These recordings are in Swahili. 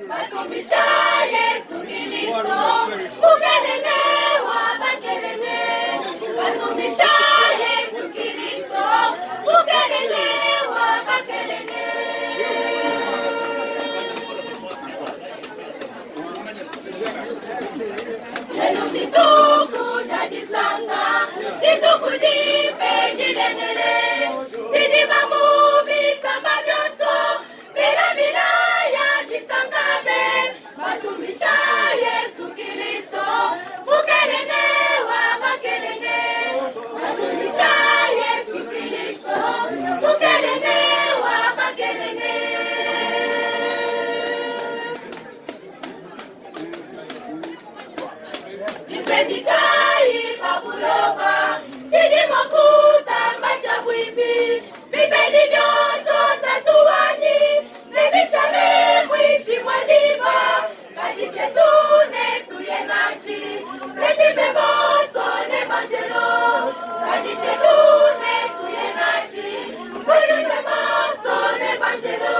Batumisha Yesu Kristo, ukelelewa makelele. Batumisha Yesu Kristo, ukelelewa makelele. Lelo nituku jadisanga, nituku dipe jilengele. Didi mamu bisamba byoso, bila bila ya disangabe. Batumisha Yesu Kristo, ukelelewa makelele. Batumisha Yesu Kristo, ukelelewa makelele. Jipedikai pabuloba, jidi makuta macha bwimi. Bibeli byoso tatuwani, nebishale mwishi mwadiba. Kadi chetune tuye nachi, leti beboso ne banjelo. Kadi chetune tuye nachi, leti beboso ne banjelo.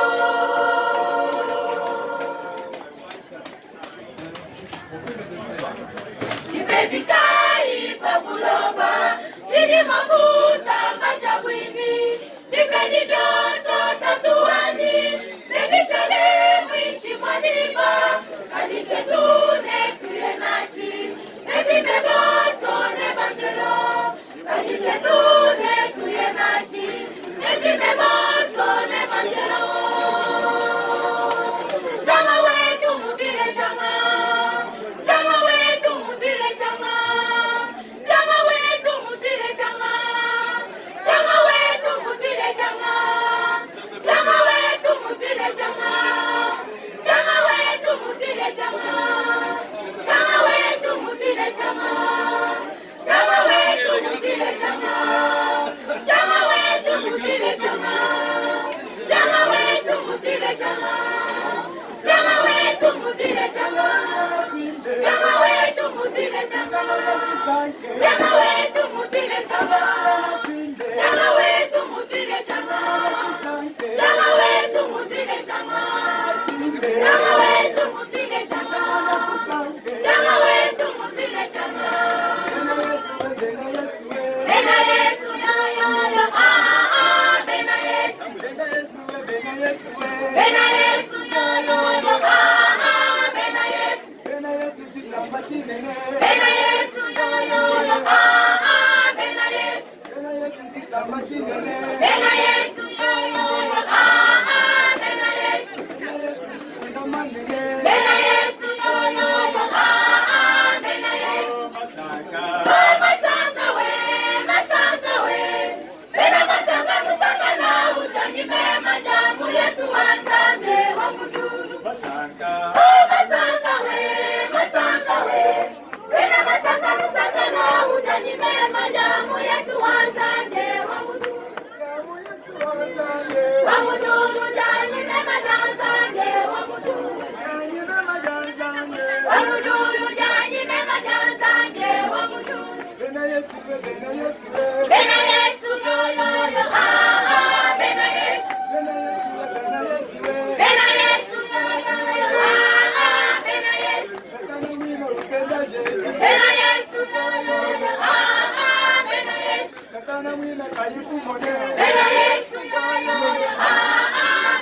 Jipedikai pabuloba, jidi makuta macha bwimi. Bibeli byoso tatuwani, nebishale mwishi mwadiba. Kadi chetune tuye nachi, leti beboso ne banjelo. Kadi chetune tuye nachi, leti beboso ne banjelo. Jama wetu mubile jama, jama wetu mubile jama, jama wetu mubile jama, jama wetu mubile jama, jama wetu mubile jama, jama wetu mubile jama, jama wetu mubile jama, jama wetu mubile jama, jama wetu mubile jama, jama wetu mubile jama. Jama wetu mudile jama, jama wetu mudile jama, jama wetu mudile jama, jama wetu mudile jama, jama wetu mudile jama, jama wetu mudile jama, jama wetu mudile jama. Bena Yesu ya ya ya bena Yesu, bena Yesu bena Yesu ya ya ya bena Yesu, bena Yesu jisamba chinene, bena Yesu ya ya ya bena Yesu, bena Yesu jisamba chinene, bena Yesu ya ya ya bena Yesu, bena Yesu ndamanene, bena Yesu ya ya ya bena Yesu. Masanga masanga we, masanga we, bena masanga musanga na ujanyi mema jamu Yesu wanzambe wa muduru. Masanga masanga we, masanga we, bena masanga musanga na ujanyi mema jamu Yesu wanzambe wa muduru. Wa muduru janyi mema janzambe wa muduru. Wa muduru janyi mema janzambe wa muduru. Bena Yesu yo yo yo bena Yesu, bena Yesu, bena Yesu yo yo yo bena Yesu, bena Yesu, bena Yesu yo yo yo bena Yesu, Satana mwina kayifumone, bena Yesu yo yo yo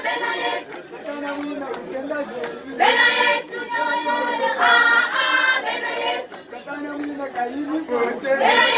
bena Yesu, Satana mwina upenda Yesu, bena Yesu yo yo yo bena Yesu, Satana mwina kayifumone.